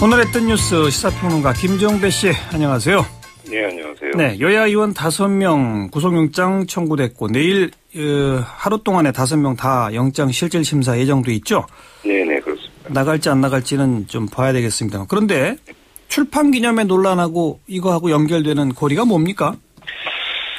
오늘 했던 뉴스 시사평론가 김정배 씨, 안녕하세요. 네, 안녕하세요. 네, 여야 의원 5명 구속영장 청구됐고 내일 하루 동안에 5명 다 영장 실질심사 예정돼 있죠? 네, 그렇습니다. 나갈지 안 나갈지는 좀 봐야 되겠습니다. 그런데 출판기념회 논란하고 이거하고 연결되는 고리가 뭡니까?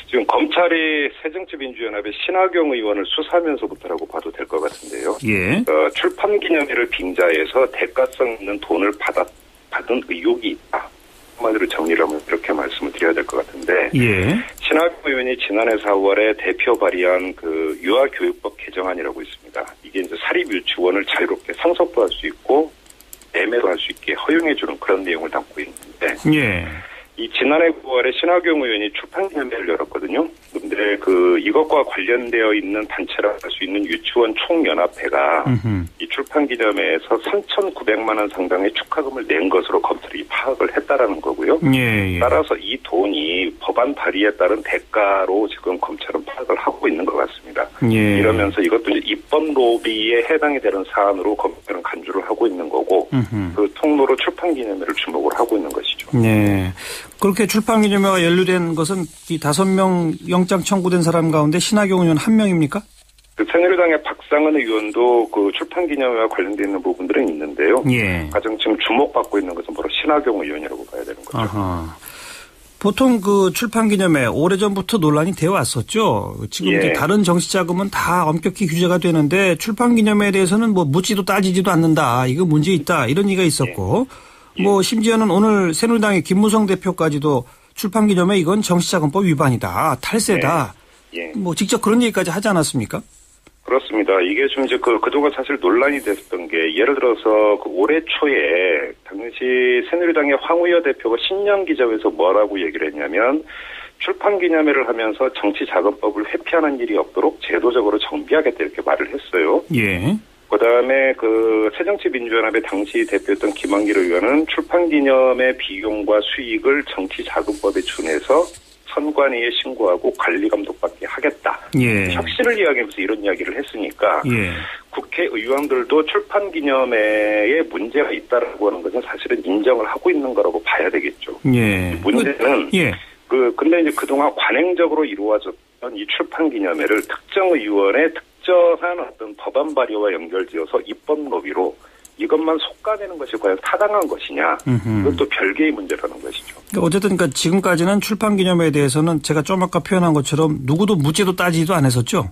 지금 검찰이 새정치민주연합의 신하경 의원을 수사하면서부터라고 봐도 될 것 같은데요. 예. 출판기념회를 빙자해서 대가성 있는 돈을 받은 의혹이 있다. 한마디로 정리를 하면 이렇게 말씀을 드려야 될 것 같은데. 예. 신하경 의원이 지난해 4월에 대표 발의한 그 유아교육법 개정안이라고 있습니다. 이게 이제 사립유치원을 자유롭게 상속도 할 수 있고 매매도 할 수 있게 허용해주는 그런 내용을 담고 있는데. 예. 이 지난해 9월에 신하경 의원이 출판기념회를 열었거든요. 그런데 이것과 관련되어 있는 단체라고 할 수 있는 유치원 총연합회가 이 출판기념회에서 3,900만 원 상당의 축하금을 낸 것으로 검찰이 파악을 했다라는 거고요. 예. 따라서 이 돈이 법안 발의에 따른 대가로 지금 검찰은 파악을 하고 있는 것 같습니다. 예. 이러면서 이것도 이제 입법 로비에 해당이 되는 사안으로 검찰은 간주를 하고 있는 거고 그 통로로 출판기념회를 주목을 하고 있는 것이죠. 네. 그렇게 출판기념회가 연루된 것은 이 5명 영장 청구된 사람 가운데 신하경 의원 1명입니까? 새누리당의 박상은 의원도 그 출판기념회와 관련되어 있는 부분들은 있는데요. 예. 가장 지금 주목받고 있는 것은 바로 신하경 의원이라고 봐야 되는 거죠. 아하. 보통 그 출판기념회 오래전부터 논란이 되어 왔었죠. 지금 예. 이제 다른 정치자금은 다 엄격히 규제가 되는데 출판기념회에 대해서는 뭐 묻지도 따지지도 않는다. 이거 문제 있다. 이런 얘기가 있었고. 예. 뭐 심지어는 오늘 새누리당의 김무성 대표까지도 출판기념회 이건 정치자금법 위반이다. 탈세다. 예. 뭐 직접 그런 얘기까지 하지 않았습니까? 그렇습니다. 이게 좀 이제 그동안 사실 논란이 됐던 게 예를 들어서 그 올해 초에 당시 새누리당의 황우여 대표가 신년기자회에서 뭐라고 얘기를 했냐면 출판기념회를 하면서 정치자금법을 회피하는 일이 없도록 제도적으로 정비하겠다 이렇게 말을 했어요. 예. 그다음에 그 새정치민주연합의 당시 대표였던 김한길 의원은 출판기념회 비용과 수익을 정치자금법에 준해서 선관위에 신고하고 관리감독받게 하겠다. 예. 혁신을 이야기하면서 이런 이야기를 했으니까 예. 국회의원들도 출판기념회에 문제가 있다라고 하는 것은 사실은 인정을 하고 있는 거라고 봐야 되겠죠. 예. 문제는 예. 근데 이제 그동안 관행적으로 이루어졌던 이 출판기념회를 특정 의원의 특정한 어떤 법안 발의와 연결지어서 입법 로비로 이것만 속아내는 것이 과연 타당한 것이냐. 그건 또 별개의 문제라는 것이죠. 어쨌든 그러니까 지금까지는 출판기념회에 대해서는 제가 좀 아까 표현한 것처럼 누구도 묻지도 따지지도 안 했었죠?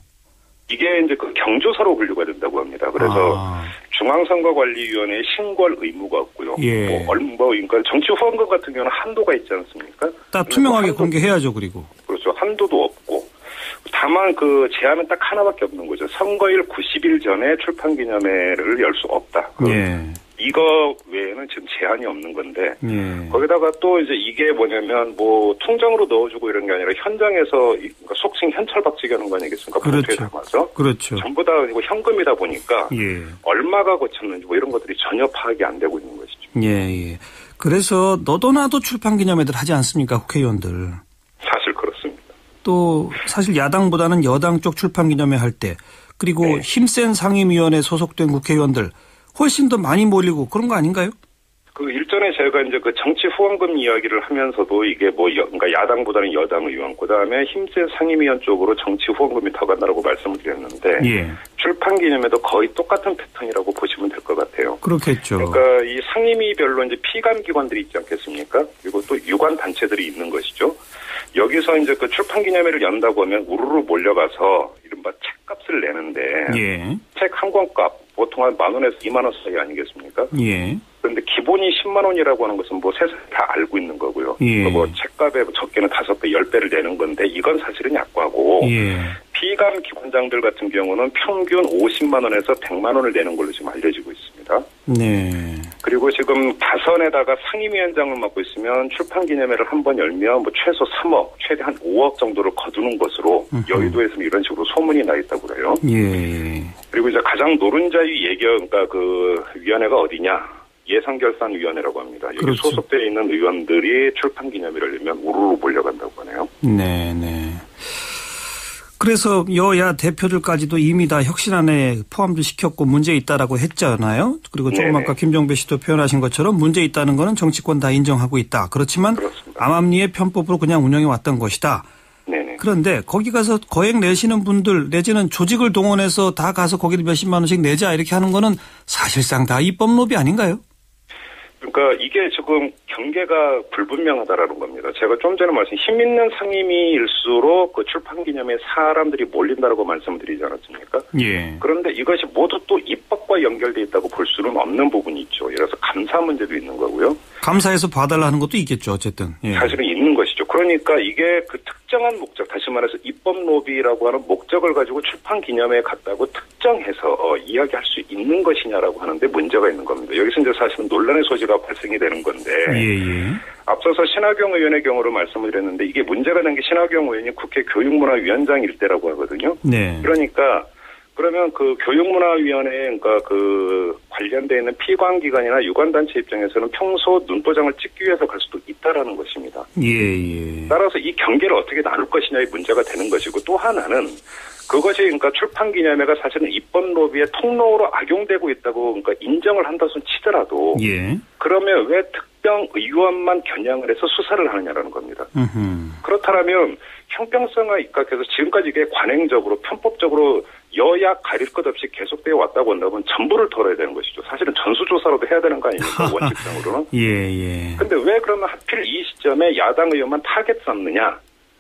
이게 이제 그 경조사로 분류가 된다고 합니다. 그래서 중앙선거관리위원회에 신고할 의무가 없고요. 예. 그러니까 정치 후원금 같은 경우는 한도가 있지 않습니까? 딱 투명하게 공개해야죠, 그리고. 그렇죠. 한도도 없고. 다만 그 제한은 딱 하나밖에 없는 거죠. 선거일 90일 전에 출판기념회를 열 수 없다. 예. 이거 외에는 지금 제한이 없는 건데 예. 거기다가 또 이제 이게 뭐냐면 뭐 통장으로 넣어주고 이런 게 아니라 현장에서 그러니까 속칭 현찰박치기 하는 거 아니겠습니까? 그렇죠. 담아서 그렇죠. 전부 다 그리고 현금이다 보니까 예. 얼마가 거쳤는지 뭐 이런 것들이 전혀 파악이 안 되고 있는 것이죠. 예. 그래서 너도 나도 출판기념회들 하지 않습니까, 국회의원들? 사실 그렇습니다. 또 사실 야당보다는 여당 쪽 출판기념회 할 때 그리고 네. 힘센 상임위원회 소속된 국회의원들 훨씬 더 많이 몰리고 그런 거 아닌가요? 그 일전에 제가 이제 그 정치 후원금 이야기를 하면서도 이게 뭐 그러니까 야당보다는 여당 의원, 그다음에 힘센 상임위원 쪽으로 정치 후원금이 더 간다라고 말씀을 드렸는데 예. 출판기념회도 거의 똑같은 패턴이라고 보시면 될 것 같아요. 그렇겠죠. 그러니까 이 상임위별로 이제 피감 기관들이 있지 않겠습니까? 그리고 또 유관 단체들이 있는 것이죠. 여기서 이제 그 출판기념회를 연다고 하면 우르르 몰려가서 이른바 책값을 내는데 예. 책 한 권값 보통 한 10,000원에서 20,000원 사이 아니겠습니까? 예. 그런데 기본이 10만 원이라고 하는 것은 뭐 세상에 다 알고 있는 거고요. 예. 뭐 책값에 적게는 5배, 10배를 내는 건데 이건 사실은 약과고 예. 피감 기관장들 같은 경우는 평균 50만 원에서 100만 원을 내는 걸로 지금 알려지고 있습니다. 네. 그리고 지금 다선에다가 상임위원장을 맡고 있으면 출판기념회를 한 번 열면 뭐 최소 3억, 최대 한 5억 정도를 거두는 것으로 여의도에서는 이런 식으로 소문이 나 있다고 그래요. 예. 그리고 이제 가장 노른자위 그러니까 그 위원회가 어디냐? 예산결산위원회라고 합니다. 여기 그렇죠. 소속되어 있는 의원들이 출판기념회를 열면 우르르 몰려간다고 하네요. 네네. 그래서 여야 대표들까지도 이미 다 혁신안에 포함도 시켰고 문제 있다라고 했잖아요. 그리고 조금 아까 김종배 씨도 표현하신 것처럼 문제 있다는 거는 정치권 다 인정하고 있다. 그렇지만 그렇습니다. 암암리의 편법으로 그냥 운영해 왔던 것이다. 네네. 그런데 거기 가서 거액 내시는 분들 내지는 조직을 동원해서 다 가서 거기를 몇십만 원씩 내자 이렇게 하는 거는 사실상 다 입법 로비 아닌가요? 그러니까 이게 지금 경계가 불분명하다라는 겁니다. 제가 좀 전에 힘 있는 상임위일수록 그 출판 기념에 사람들이 몰린다라고 말씀을 드리지 않았습니까? 예. 그런데 이것이 모두 또 입법과 연결돼 있다고 볼 수는 없는 부분이 있죠. 예를 들어서 감사 문제도 있는 거고요. 감사해서 봐달라는 것도 있겠죠. 어쨌든. 예. 사실은 있는 것이죠. 그러니까 이게 그 특정한 목적, 다시 말해서 입법 로비라고 하는 목적을 가지고 출판 기념회에 갔다고 특정해서 이야기할 수 있는 것이냐라고 하는데 문제가 있는 겁니다. 여기서 이제 사실은 논란의 소지가 발생이 되는 건데 예. 앞서서 신하경 의원의 경우로 말씀을 드렸는데 이게 문제가 된 게 신하경 의원이 국회 교육문화위원장일 때라고 하거든요. 네. 그러니까 그러면 그 교육문화위원회 그러니까 그 관련되어 있는 피관기관이나 유관단체 입장에서는 평소 눈도장을 찍기 위해서 갈 수도 있다라는 것입니다. 예. 따라서 이 경계를 어떻게 나눌 것이냐의 문제가 되는 것이고 또 하나는 그것이 그러니까 출판기념회가 사실은 입법 로비의 통로로 악용되고 있다고 그러니까 인정을 한다 손 치더라도 예. 그러면 왜 특정 의원만 겨냥을 해서 수사를 하느냐라는 겁니다. 그렇다면 형평성에 입각해서 지금까지 이게 관행적으로 편법적으로 여야 가릴 것 없이 계속되어 왔다고 한다면 전부를 털어야 되는 것이죠. 사실은 전수조사라도 해야 되는 거 아닙니까? 원칙상으로는. 예. 근데 왜 그러면 하필 이 시점에 야당 의원만 타겟 삼느냐?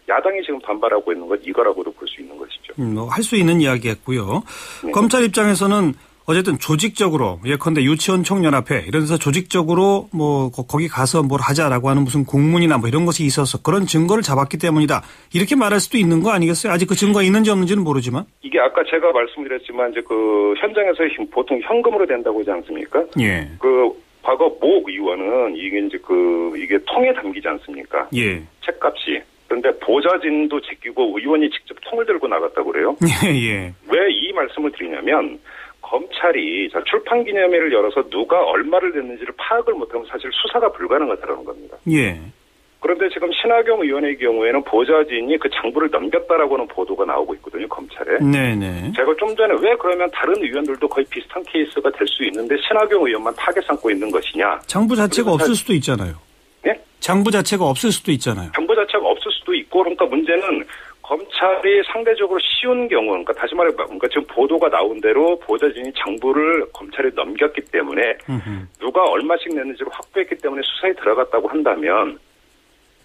야당이 지금 반발하고 있는 것 이거라고도 볼 수 있는 것이죠. 할 수 있는 이야기였고요. 네. 검찰 입장에서는 어쨌든 조직적으로 예컨대 유치원 총연합회 이런 데서 조직적으로 뭐 거기 가서 뭘 하자라고 하는 무슨 공문이나 뭐 이런 것이 있어서 그런 증거를 잡았기 때문이다. 이렇게 말할 수도 있는 거 아니겠어요? 아직 그 증거가 있는지 없는지는 모르지만. 이게 아까 제가 말씀드렸지만 이제 그 현장에서 보통 현금으로 된다고 하지 않습니까? 예. 그 과거 모 의원은 이게 이제 이게 통에 담기지 않습니까? 예. 책값이. 그런데 보좌진도 제끼고 의원이 직접 통을 들고 나갔다고 그래요? 예. 왜 이 말씀을 드리냐면 검찰이 출판기념회를 열어서 누가 얼마를 냈는지를 파악을 못하면 사실 수사가 불가능하다는 겁니다. 예. 그런데 지금 신하경 의원의 경우에는 보좌진이 그 장부를 넘겼다라고 하는 보도가 나오고 있거든요, 검찰에. 네네. 제가 좀 전에 왜 그러면 다른 의원들도 거의 비슷한 케이스가 될 수 있는데 신하경 의원만 타겟 삼고 있는 것이냐. 장부 자체가 없을 수도 있잖아요. 네? 장부 자체가 없을 수도 있잖아요. 장부 자체가 없을 수도 있고 그러니까 문제는 검찰이 상대적으로 쉬운 경우, 그러니까 다시 말해, 그러니까 지금 보도가 나온 대로 보좌진이 장부를 검찰에 넘겼기 때문에 누가 얼마씩 냈는지를 확보했기 때문에 수사에 들어갔다고 한다면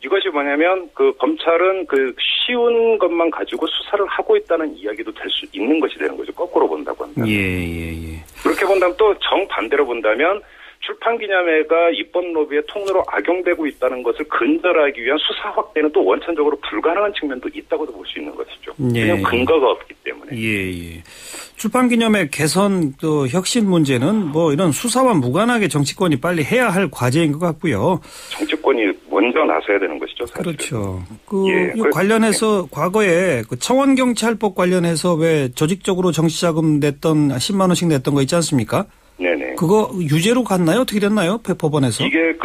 이것이 뭐냐면 그 검찰은 그 쉬운 것만 가지고 수사를 하고 있다는 이야기도 될 수 있는 것이 되는 거죠. 거꾸로 본다고 한다면. 예. 그렇게 본다면 또 정반대로 본다면 출판기념회가 입법 로비의 통로로 악용되고 있다는 것을 근절하기 위한 수사 확대는 또 원천적으로 불가능한 측면도 있다고도 볼 수 있는 것이죠. 그냥 근거가 없기 때문에. 예. 출판기념회 개선 또 혁신 문제는 뭐 이런 수사와 무관하게 정치권이 빨리 해야 할 과제인 것 같고요. 정치권이 먼저 나서야 되는 것이죠. 사실은. 그렇죠. 관련해서 과거에 그 청원경찰법 관련해서 왜 조직적으로 정치자금 냈던 10만 원씩 냈던 거 있지 않습니까? 네네. 그거 유죄로 갔나요? 어떻게 됐나요? 법원에서? 이게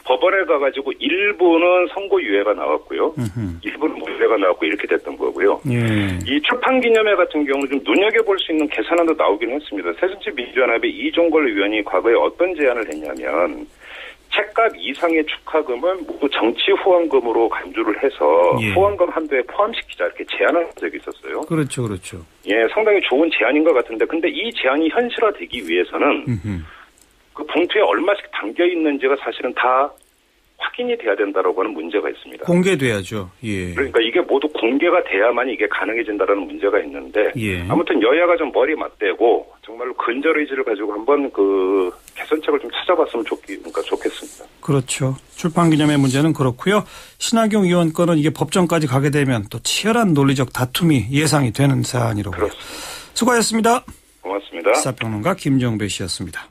법원에 가가지고 일부는 선고유예가 나왔고요. 일부는 무죄가 나왔고 이렇게 됐던 거고요. 예. 이 출판기념회 같은 경우는 좀 눈여겨볼 수 있는 개선안도 나오긴 했습니다. 새정치민주연합의 이종걸 의원이 과거에 어떤 제안을 했냐면 책값 이상의 축하금을 모두 정치 후원금으로 간주를 해서 후원금 한도에 포함시키자 이렇게 제안을 한 적이 있었어요. 그렇죠. 예, 상당히 좋은 제안인 것 같은데 근데 이 제안이 현실화되기 위해서는 그 봉투에 얼마씩 담겨 있는지가 사실은 다 확인이 돼야 된다라고 하는 문제가 있습니다. 공개돼야죠. 예. 그러니까 이게 모두 공개가 돼야만 이게 가능해진다라는 문제가 있는데 아무튼 여야가 좀 머리 맞대고 정말로 근절 의지를 가지고 한번 그 개선책을 좀 찾아봤으면 좋겠습니다. 그렇죠. 출판기념회 문제는 그렇고요. 신하경 의원 건은 이게 법정까지 가게 되면 또 치열한 논리적 다툼이 예상이 되는 사안이라고요. 그렇습니다. 수고하셨습니다. 고맙습니다. 시사평론가 김종배 씨였습니다.